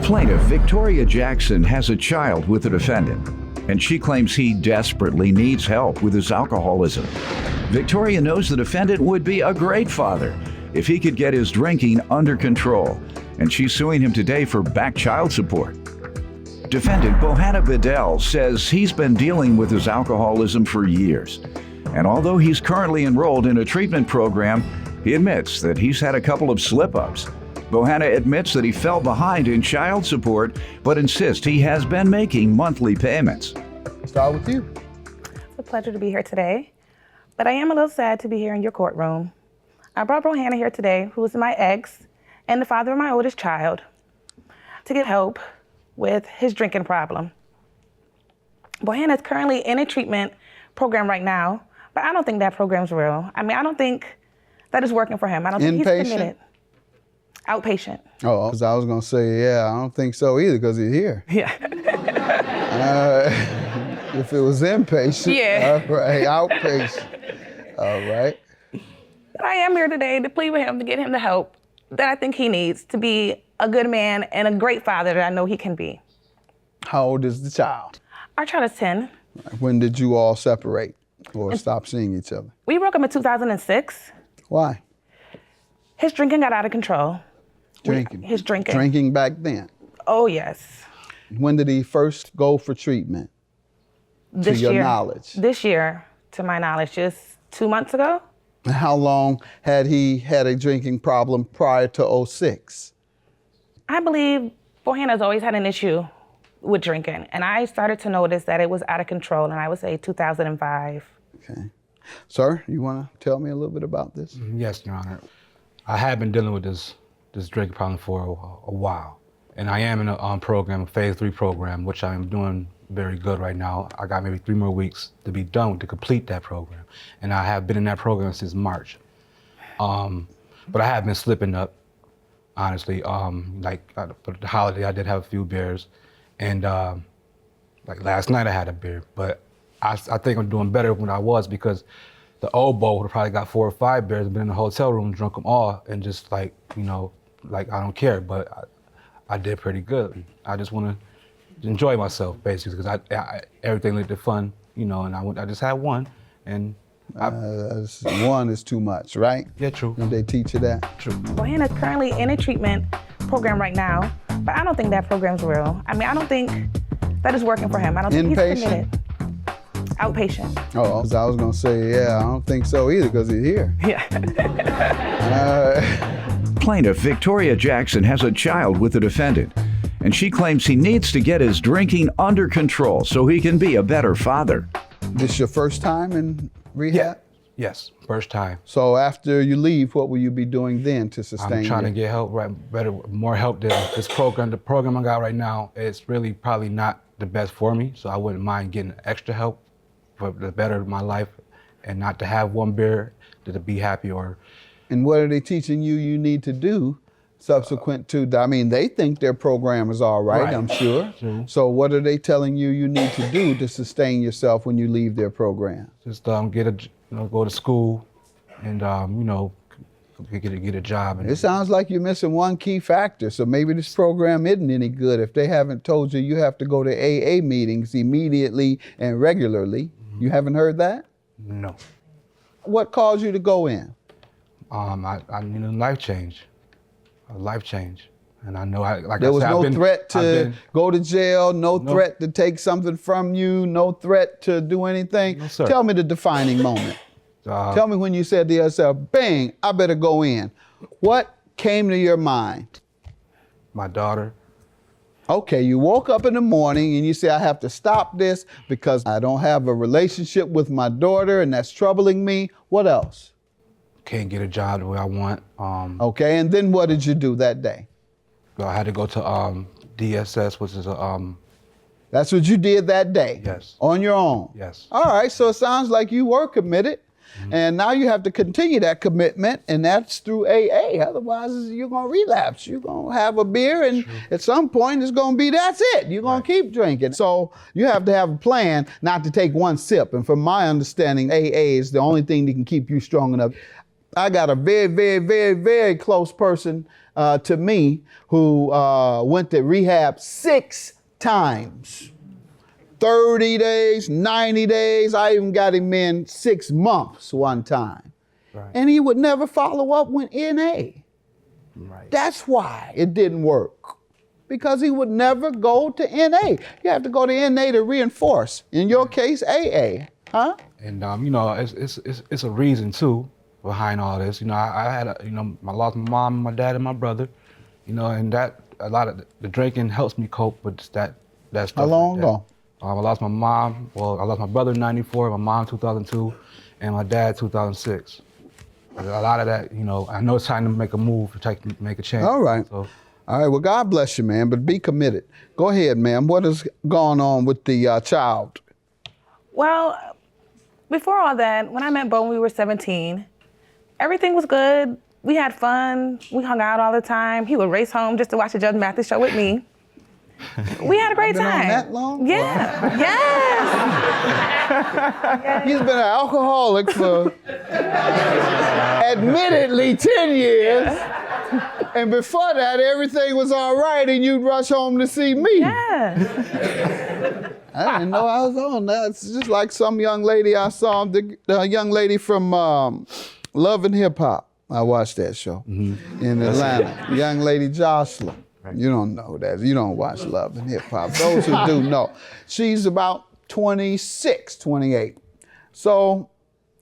Plaintiff Victoria Jackson has a child with the defendant, and she claims he desperately needs help with his alcoholism. Victoria knows the defendant would be a great father if he could get his drinking under control, and she's suing him today for back child support. Defendant Bohanna Bedell says he's been dealing with his alcoholism for years, and although he's currently enrolled in a treatment program, he admits that he's had a couple of slip-ups. Bohanna admits that he fell behind in child support, but insists he has been making monthly payments. Start with you. It's a pleasure to be here today, but I am a little sad to be here in your courtroom. I brought Bohanna here today, who is my ex and the father of my oldest child, to get help with his drinking problem. Bohanna is currently in a treatment program right now, but I don't think that program's real. I mean, I don't think that is working for him. I don't think he's committed. Outpatient. Oh, because I was going to say, yeah, I don't think so either because he's here. Yeah. If it was inpatient, yeah. All right, outpatient, all right. But I am here today to plead with him to get him the help that I think he needs to be a good man and a great father that I know he can be. How old is the child? Our child is 10. When did you all separate or stop seeing each other? We broke up in 2006. Why? His drinking got out of control. Drinking. His drinking. Drinking back then? Oh, yes. When did he first go for treatment? This to your year, knowledge? This year, to my knowledge, just 2 months ago. And how long had he had a drinking problem prior to 06? I believe Bohanna's always had an issue with drinking, and I started to notice that it was out of control, and I would say 2005. Okay. Sir, you want to tell me a little bit about this? Yes, Your Honor. I have been dealing with this drinking problem for a while, and I am in a program, a phase 3 program, which I am doing very good right now. I got maybe 3 more weeks to be done to complete that program, and I have been in that program since March. But I have been slipping up, honestly. For the holiday, I did have a few beers, and like last night I had a beer, but I think I'm doing better than I was because the old boy would have probably got 4 or 5 beers and been in the hotel room, drunk them all, and just like I don't care, but I did pretty good. I just want to enjoy myself, basically, because I everything looked fun, and I just had one, and one is too much, right? Yeah, true. Did they teach you that? True. Bohanna's currently in a treatment program right now, but I don't think that program's real. I mean, I don't think that is working for him. I don't think he's committed. Outpatient. Oh, I was going to say, yeah, I don't think so either because he's here. Yeah. Plaintiff Victoria Jackson has a child with the defendant, and she claims he needs to get his drinking under control so he can be a better father. This your first time in rehab? Yes, first time. So after you leave, what will you be doing then to sustain? I'm trying to get help, more help than this program. The program I got right now is really probably not the best for me, so I wouldn't mind getting extra help for the better of my life and not to have one beer, to be happy or... And what are they teaching you need to do subsequent to, I mean, they think their program is all right, I'm sure. True. So what are they telling you need to do to sustain yourself when you leave their program? Just go to school and, get a job. It sounds like you're missing one key factor, so maybe this program isn't any good if they haven't told you you have to go to AA meetings immediately and regularly. Mm-hmm. You haven't heard that? No. What caused you to go in? I need a life change. And I know, there was no threat to go to jail, no threat to take something from you, no threat to do anything? No, sir. Tell me the defining moment. Tell me when you said to yourself, bang, I better go in. What came to your mind? My daughter. Okay, you woke up in the morning and you say, I have to stop this because I don't have a relationship with my daughter and that's troubling me. What else? Can't get a job the way I want. Okay, and then what did you do that day? I had to go to DSS, which is a... That's what you did that day? Yes. On your own? Yes. All right, so it sounds like you were committed. Mm-hmm. And now you have to continue that commitment, and that's through AA. Otherwise, you're going to relapse. You're going to have a beer, and at some point, it's going to be, that's it. You're going to keep drinking. So you have to have a plan not to take one sip. And from my understanding, AA is the only thing that can keep you strong enough. I got a very, very, very, very close person to me, who went to rehab 6 times. 30 days, 90 days. I even got him in 6 months one time. Right. And he would never follow up with NA. Right. That's why it didn't work. Because he would never go to NA. You have to go to NA to reinforce. In your case, AA. Huh? And you know, it's a reason too behind all this. You know, I had I lost my mom, my dad, and my brother. You know, and that a lot of the drinking helps me cope with that stuff. How long like that. ago? I lost my mom. Well, I lost my brother in '94, my mom 2002, and my dad 2006. A lot of that, you know, I know it's time to make a move, make a change. All right. So, all right, well, God bless you, man, but be committed. Go ahead, ma'am. What is going on with the child? Well, before all that, when I met Bo when we were 17, everything was good. We had fun. We hung out all the time. He would race home just to watch the Judge Mathis show with me. We had a great Been time. on that long? Yeah. Yes. He's been an alcoholic for admittedly 10 years. And before that, everything was all right and you'd rush home to see me. Yeah. I didn't know I was on that. It's just like some young lady I saw, the young lady from Love and Hip Hop. I watched that show in Atlanta. Young lady Jocelyn. You don't know that. You don't watch Love and Hip Hop. Those who do know. She's about 26, 28. So,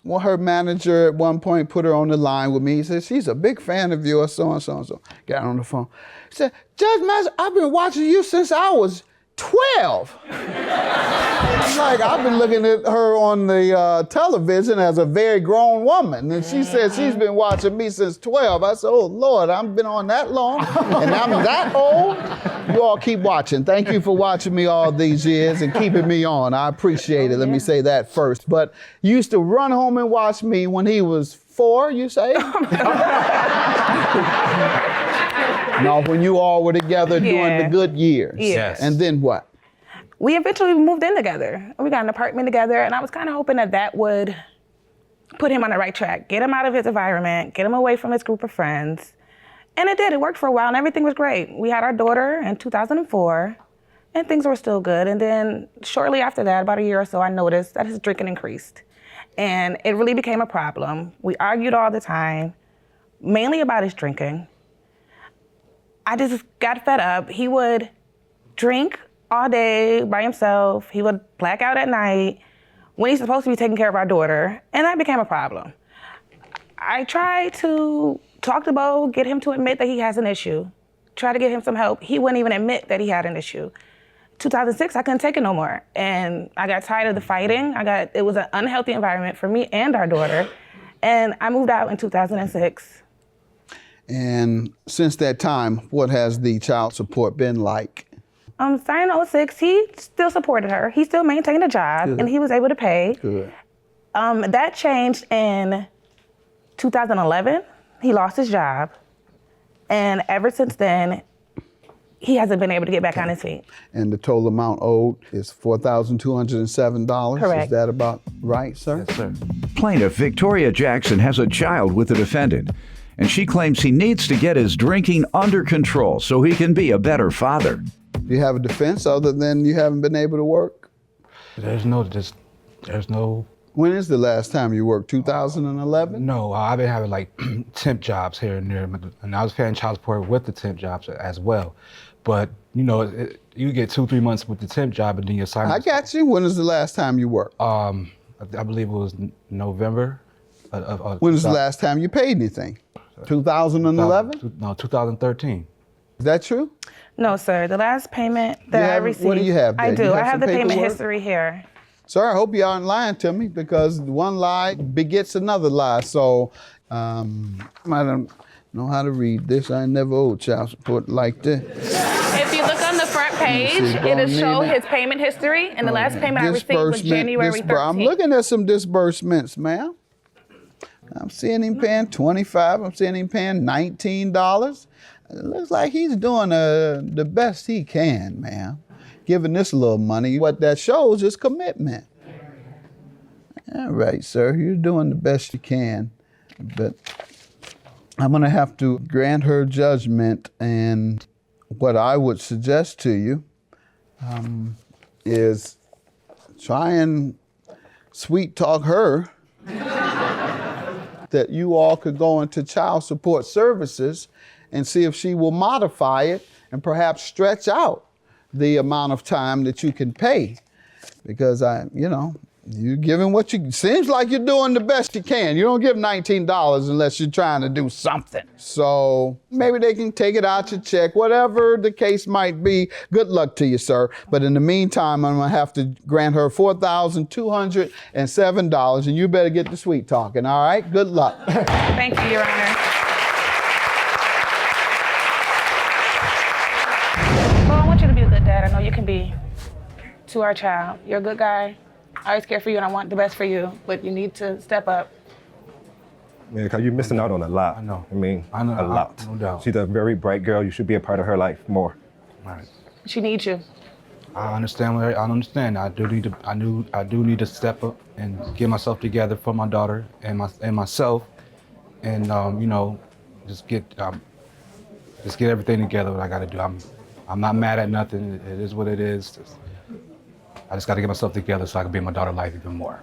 well, her manager at one point put her on the line with me. He said, she's a big fan of yours, so and so and so. Got on the phone. He said, Judge Mathis, I've been watching you since I was 12. I'm like, I've been looking at her on the television as a very grown woman. And she said she's been watching me since 12. I said, oh, Lord, I've been on that long and I'm that old. You all keep watching. Thank you for watching me all these years and keeping me on. I appreciate it. Let me say that first. But you used to run home and watch me when he was 4, you say? No, when you all were together during the good years. Yes. And then what? We eventually moved in together. We got an apartment together, and I was kind of hoping that would put him on the right track, get him out of his environment, get him away from his group of friends. And it did. It worked for a while, and everything was great. We had our daughter in 2004, and things were still good. And then shortly after that, about a year or so, I noticed that his drinking increased. And it really became a problem. We argued all the time, mainly about his drinking. I just got fed up. He would drink all day by himself. He would black out at night when he's supposed to be taking care of our daughter, and that became a problem. I tried to talk to Bo, get him to admit that he has an issue, try to get him some help. He wouldn't even admit that he had an issue. 2006, I couldn't take it no more, and I got tired of the fighting. It was an unhealthy environment for me and our daughter, and I moved out in 2006. And since that time, what has the child support been like? Starting in 2006, he still supported her. He still maintained a job, and he was able to pay. Good. That changed in 2011. He lost his job, and ever since then, he hasn't been able to get back on his feet. And the total amount owed is $4,207. Correct. Is that about right, sir? yes, sir. Plaintiff Victoria Jackson has a child with the defendant, and she claims he needs to get his drinking under control so he can be a better father. Do you have a defense other than you haven't been able to work? There's no. When is the last time you worked? 2011? No, I've been having like temp jobs here and there, and I was paying child support with the temp jobs as well. But you know, you get 2-3 months with the temp job, and then your assignment. I got you. When is the last time you worked? I believe it was November. When was the last time you paid anything? 2011? No, 2013. Is that true? No, sir. The last payment that I received. What do you have there? I do. You have I have some the payment paperwork? history here. Sir, I hope you aren't lying to me because one lie begets another lie. So I don't know how to read this. I never owed child support like this. If you look on the front page, it'll show his payment history, and the last payment I received was January 13th. I'm looking at some disbursements, ma'am. I'm seeing him paying $25. I'm seeing him paying $19. It looks like he's doing the best he can, ma'am. Giving this little money. What that shows is commitment. All right, sir, you're doing the best you can. But I'm going to have to grant her judgment, and what I would suggest to you is try and sweet talk her that you all could go into child support services and see if she will modify it and perhaps stretch out the amount of time that you can pay. Because you're giving seems like you're doing the best you can. You don't give $19 unless you're trying to do something. So maybe they can take it out your check, whatever the case might be. Good luck to you, sir. But in the meantime, I'm gonna have to grant her $4,207, and you better get the sweet talking, all right? Good luck. Thank you, Your Honor. Well, I want you to be a good dad. I know you can be to our child. You're a good guy. I always care for you and I want the best for you, but you need to step up. Yeah, because you're missing out on a lot. I know. I mean, I know, a lot. no doubt. She's a very bright girl. You should be a part of her life more. All right. She needs you. I understand. I understand. I do need to step up and get myself together for my daughter and myself, and just get everything together. What I got to do. I'm not mad at nothing. It is what it is. I just got to get myself together so I can be in my daughter's life even more.